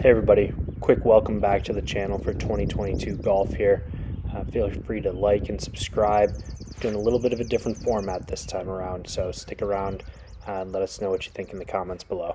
Hey everybody, quick welcome back to the channel for 2022 golf here. Feel free to like and subscribe. Doing a little bit of a different format this time around, so stick around and let us know what you think in the comments below.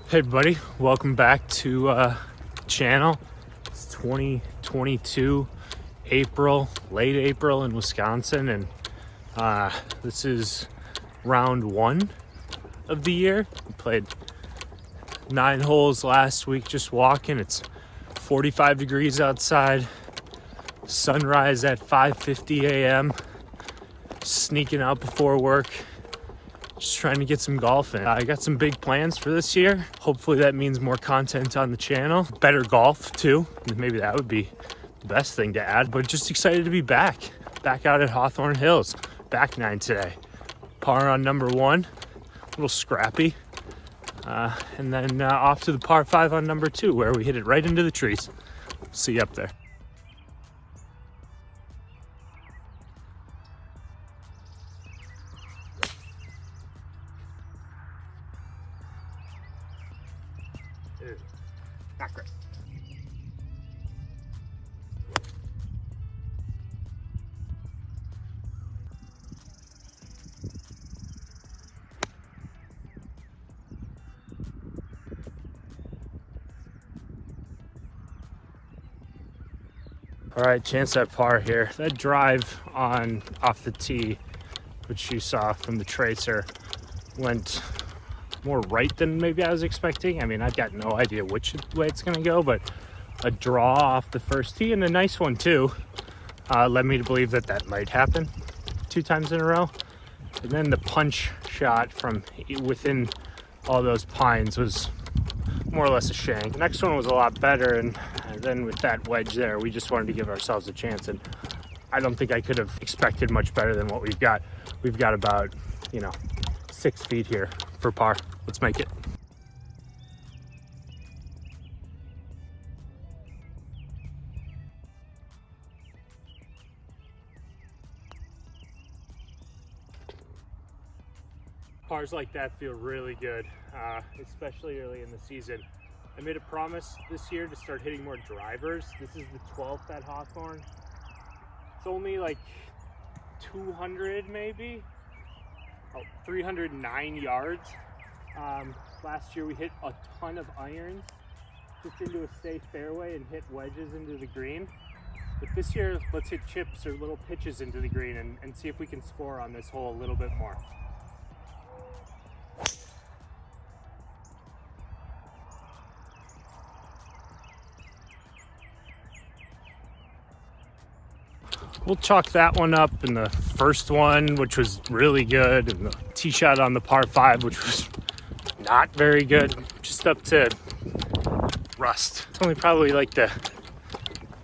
Hey everybody, welcome back to the channel. It's 2022 April, late April in Wisconsin, and this is round one of the year. We played 9 holes last week just walking. It's 45 degrees outside, sunrise at 5:50 a.m. Sneaking out before work, just trying to get some golf in. I got some big plans for this year. Hopefully that means more content on the channel, better golf too. Maybe that would be the best thing to add, but just excited to be back out at Hawthorne Hills. Back 9 today. Par on number 1, a little scrappy. And then off to the par 5 on number 2, where we hit it right into the trees. See you up there. Not great. All right, chance at par here. That drive on off the tee, which you saw from the tracer, went more right than maybe I was expecting. I mean, I've got no idea which way it's gonna go, but a draw off the first tee, and a nice one too, led me to believe that that might happen 2 times in a row. And then the punch shot from within all those pines was more or less a shank. The next one was a lot better, and then with that wedge there, we just wanted to give ourselves a chance, and I don't think I could have expected much better than what we've got. We've got about 6 feet here for par. Let's make it. Pars like that feel really good, especially early in the season. I made a promise this year to start hitting more drivers. This is the 12th at Hawthorne. It's only like 200 maybe, 309 yards. Last year we hit a ton of irons just into a safe fairway and hit wedges into the green. But this year, let's hit chips or little pitches into the green and see if we can score on this hole a little bit more. We'll chalk that one up in the first one, which was really good, and the tee shot on the par 5, which was not very good, just up to rust. It's only probably like the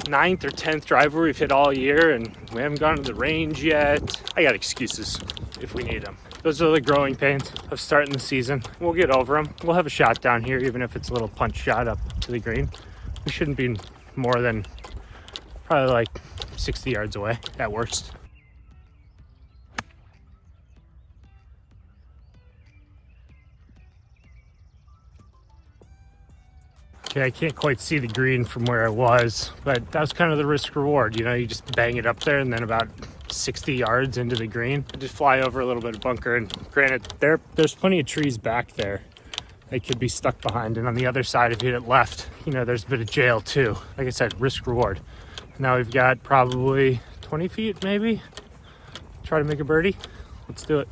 9th or 10th driver we've hit all year, and we haven't gone to the range yet. I got excuses if we need them. Those are the growing pains of starting the season. We'll get over them. We'll have a shot down here, even if it's a little punch shot up to the green. We shouldn't be more than probably like 60 yards away at worst. Okay, I can't quite see the green from where I was, but that was kind of the risk reward. You know, you just bang it up there and then about 60 yards into the green, just fly over a little bit of bunker. And granted, there's plenty of trees back there they could be stuck behind. And on the other side, if you hit it left, you know, there's a bit of jail too. Like I said, risk reward. Now we've got probably 20 feet maybe. Try to make a birdie. Let's do it.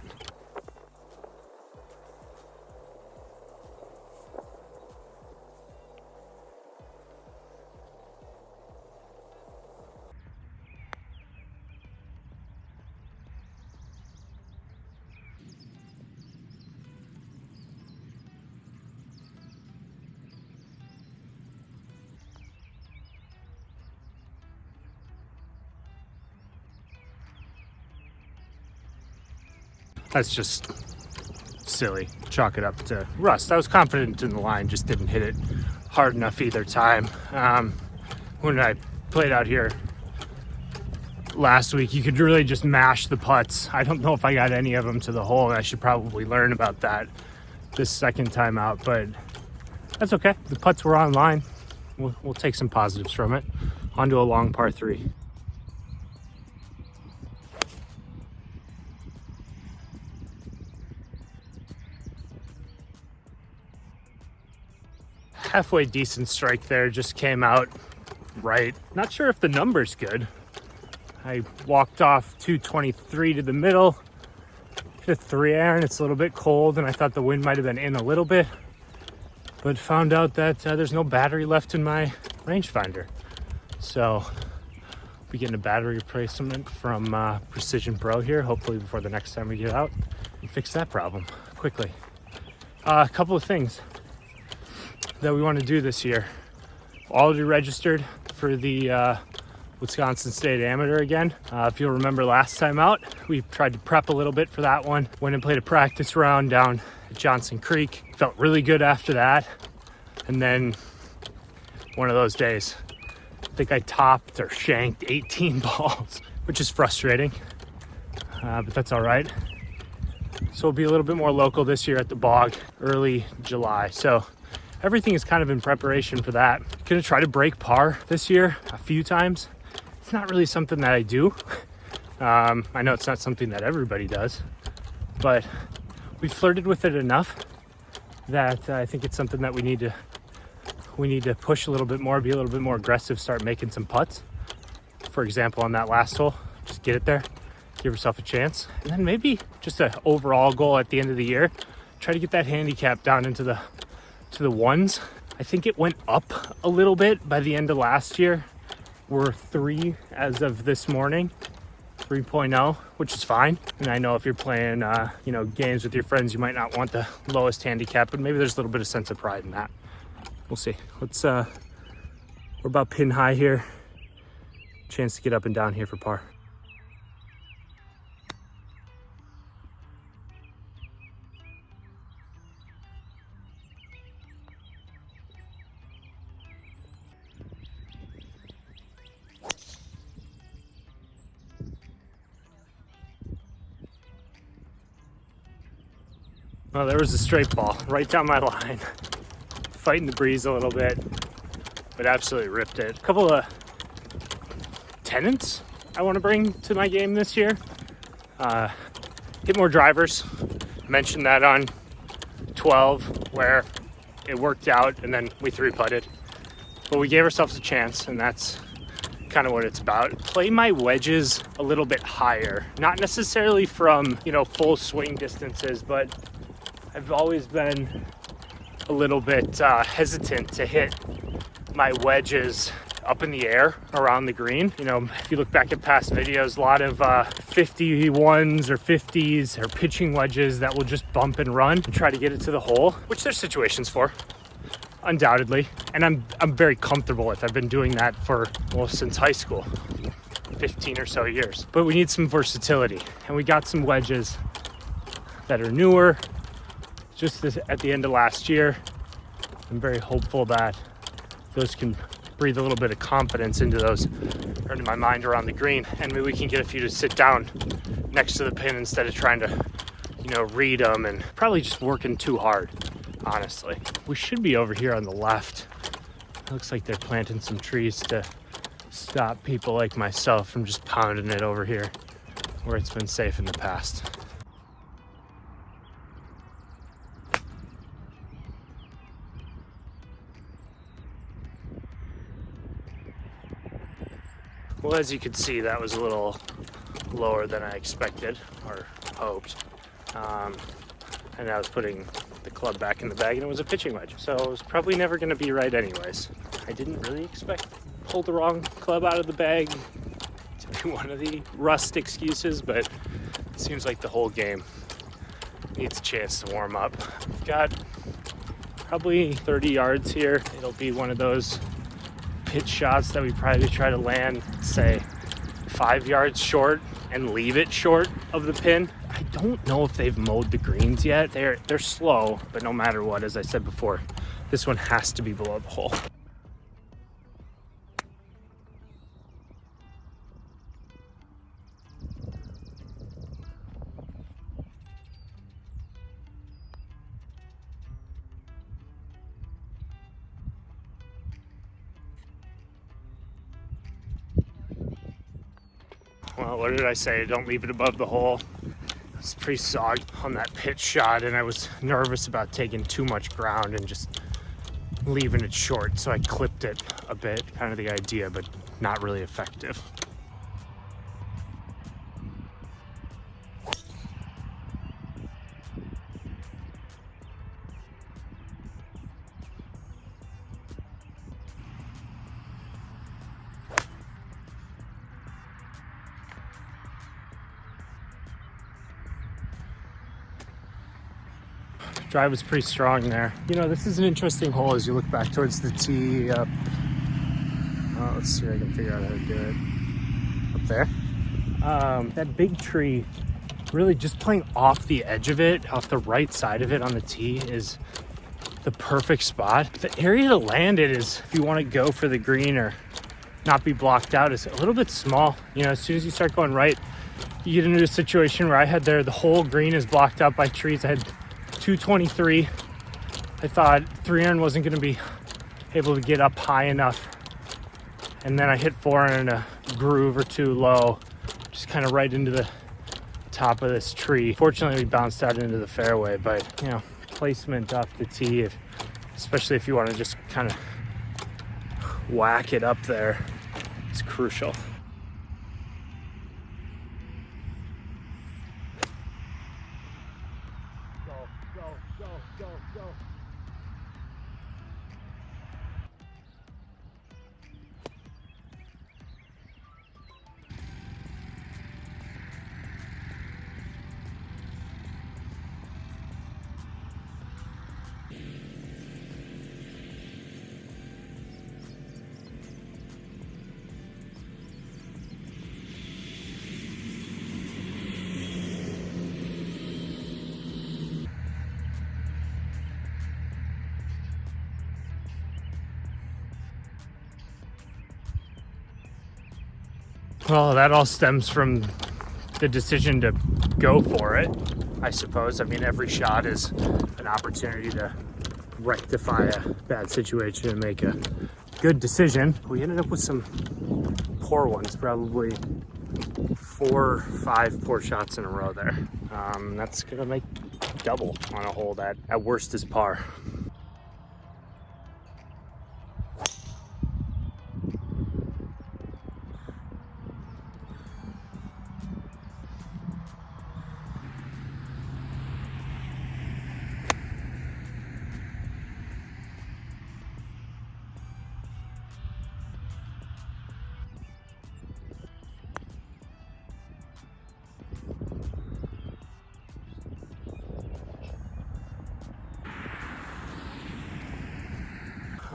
That's just silly. Chalk it up to rust. I was confident in the line, just didn't hit it hard enough either time. When I played out here last week, you could really just mash the putts. I don't know if I got any of them to the hole, and I should probably learn about that this second time out, but that's okay. The putts were on line. We'll take some positives from it. Onto a long par 3. Halfway decent strike there, just came out right. Not sure if the number's good. I walked off 223 to the middle, hit a 3-iron. It's a little bit cold, and I thought the wind might have been in a little bit, but found out that there's no battery left in my rangefinder. So I'll be getting a battery replacement from Precision Pro here, hopefully before the next time we get out, and fix that problem quickly. A couple of things that we want to do this year. Already registered for the Wisconsin State Amateur again. If you'll remember last time out, we tried to prep a little bit for that one. Went and played a practice round down at Johnson Creek. Felt really good after that. And then one of those days, I think I topped or shanked 18 balls, which is frustrating, but that's all right. So we'll be a little bit more local this year at the bog, early July. So everything is kind of in preparation for that. Gonna try to break par this year a few times. It's not really something that I do. I know it's not something that everybody does, but we flirted with it enough that I think it's something that we need to push a little bit more, be a little bit more aggressive, start making some putts. For example, on that last hole, just get it there, give yourself a chance. And then maybe just an overall goal at the end of the year, try to get that handicap down into the ones. I think it went up a little bit by the end of last year. We're 3 as of this morning, 3.0, which is fine. And I know if you're playing, games with your friends, you might not want the lowest handicap, but maybe there's a little bit of sense of pride in that. We'll see. We're about pin high here. Chance to get up and down here for par. Well, there was a straight ball right down my line, fighting the breeze a little bit, but absolutely ripped it. A couple of tenets I want to bring to my game this year. Hit more drivers. Mentioned that on 12 where it worked out and then we 3-putted. But we gave ourselves a chance, and that's kind of what it's about. Play my wedges a little bit higher. Not necessarily from, full swing distances, but I've always been a little bit hesitant to hit my wedges up in the air around the green. If you look back at past videos, a lot of 51s or 50s or pitching wedges that will just bump and run and try to get it to the hole, which there's situations for, undoubtedly. And I'm very comfortable with. I've been doing that since high school, 15 or so years. But we need some versatility, and we got some wedges that are newer, just at the end of last year. I'm very hopeful that those can breathe a little bit of confidence into my mind around the green, and maybe we can get a few to sit down next to the pin instead of trying to, read them and probably just working too hard, honestly. We should be over here on the left Looks like they're planting some trees to stop people like myself from just pounding it over here where it's been safe in the past. Well, as you can see, that was a little lower than I expected or hoped. And I was putting the club back in the bag, and it was a pitching wedge. So it was probably never going to be right anyways. I didn't really expect to pull the wrong club out of the bag to be one of the rust excuses, but it seems like the whole game needs a chance to warm up. We've got probably 30 yards here. It'll be one of those pitch shots that we probably try to land, say, 5 yards short and leave it short of the pin. I don't know if they've mowed the greens yet. They're slow, but no matter what, as I said before, this one has to be below the hole. Well, what did I say? Don't leave it above the hole. It's pretty soggy on that pitch shot, and I was nervous about taking too much ground and just leaving it short, so I clipped it a bit, kind of the idea, but not really effective. Drive was pretty strong there. You know, this is an interesting hole as you look back towards the tee up. Let's see if I can figure out how to do it. Up there. That big tree, really just playing off the edge of it, off the right side of it on the tee is the perfect spot. The area to land it is, if you want to go for the green or not be blocked out, is a little bit small. You know, as soon as you start going right, you get into a situation where I had there, the whole green is blocked out by trees. I had 223. I thought 300 wasn't going to be able to get up high enough, and then I hit 400 in a groove or two low, just kind of right into the top of this tree. Fortunately, we bounced out into the fairway, but you know, placement off the tee, especially if you want to just kind of whack it up there, is crucial. Go. Well, that all stems from the decision to go for it, I suppose. I mean, every shot is an opportunity to rectify a bad situation and make a good decision. We ended up with some poor ones, probably 4 or 5 poor shots in a row there. That's gonna make double on a hole that at worst is par.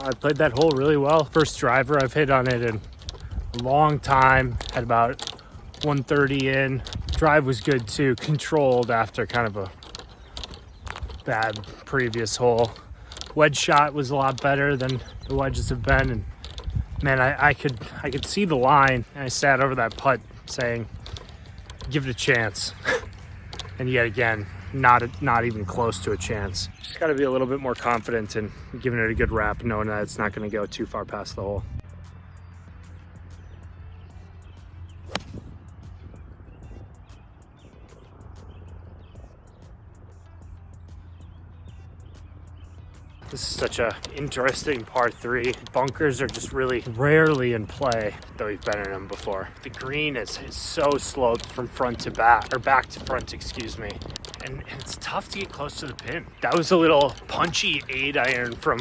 I played that hole really well. First driver I've hit on it in a long time. Had about 130 in. Drive was good too. Controlled after kind of a bad previous hole. Wedge shot was a lot better than the wedges have been. And man, I could see the line, and I sat over that putt saying, give it a chance. And yet again, not even close to a chance. Just got to be a little bit more confident and giving it a good wrap, knowing that it's not going to go too far past the hole. This is such a interesting par 3. Bunkers are just really rarely in play, though we've been in them before. The green is so sloped from front to back, or back to front, excuse me. And it's tough to get close to the pin. That was a little punchy 8-iron from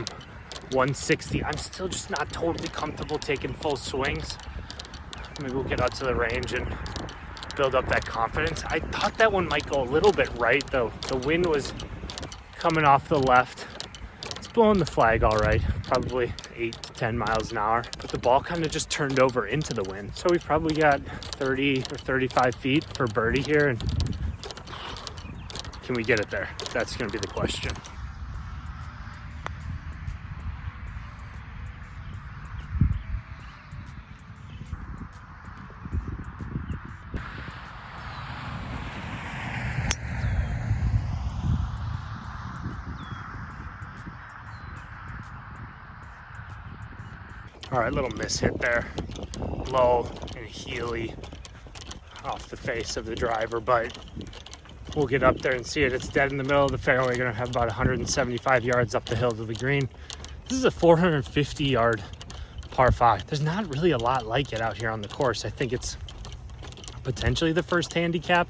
160. I'm still just not totally comfortable taking full swings. Maybe we'll get out to the range and build up that confidence. I thought that one might go a little bit right, though. The wind was coming off the left. Blowing the flag all right, probably 8 to 10 miles an hour, but the ball kind of just turned over into the wind. So we've probably got 30 or 35 feet for birdie here, and can we get it there? That's going to be the question. All right, little miss hit there. Low and heely off the face of the driver, but we'll get up there and see it. It's dead in the middle of the fairway. Gonna have about 175 yards up the hill to the green. This is a 450 yard par 5. There's not really a lot like it out here on the course. I think it's potentially the first handicap.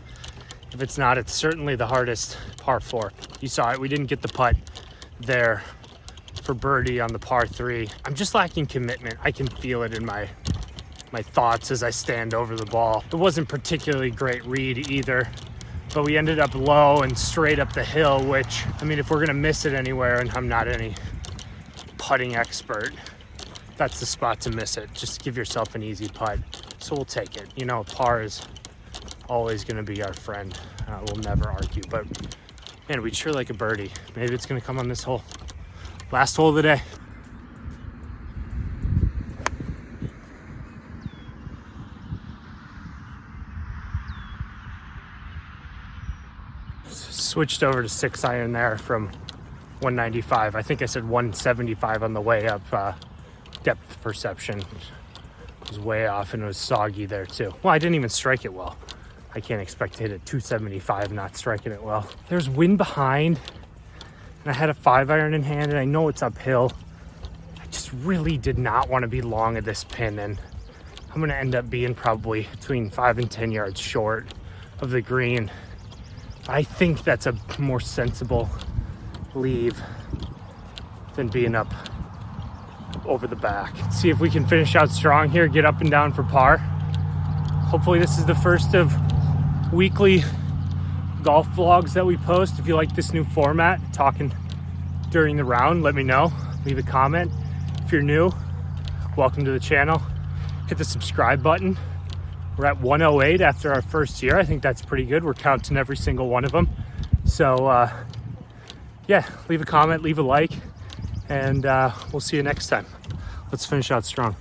If it's not, it's certainly the hardest par 4. You saw it, we didn't get the putt there for birdie on the par 3. I'm just lacking commitment. I can feel it in my thoughts as I stand over the ball. It wasn't particularly great read either, but we ended up low and straight up the hill, which, I mean, if we're gonna miss it anywhere, and I'm not any putting expert, that's the spot to miss it. Just give yourself an easy putt. So we'll take it. You know, par is always gonna be our friend. We'll never argue, but man, we'd sure like a birdie. Maybe it's gonna come on this hole. Last hole of the day. Switched over to 6-iron there from 195. I think I said 175 on the way up. Depth perception was way off, and it was soggy there too. Well, I didn't even strike it well. I can't expect to hit it 275 not striking it well. There's wind behind, and I had a 5-iron in hand, and I know it's uphill. I just really did not want to be long at this pin, and I'm going to end up being probably between 5 and 10 yards short of the green. I think that's a more sensible leave than being up over the back. Let's see if we can finish out strong here, get up and down for par. Hopefully this is the first of weekly golf vlogs that we post. If you like this new format, talking during the round, let me know. Leave a comment. If you're new, welcome to the channel. Hit the subscribe button. We're at 108 after our first year. I think that's pretty good. We're counting every single one of them. So yeah, leave a comment, leave a like, and we'll see you next time. Let's finish out strong.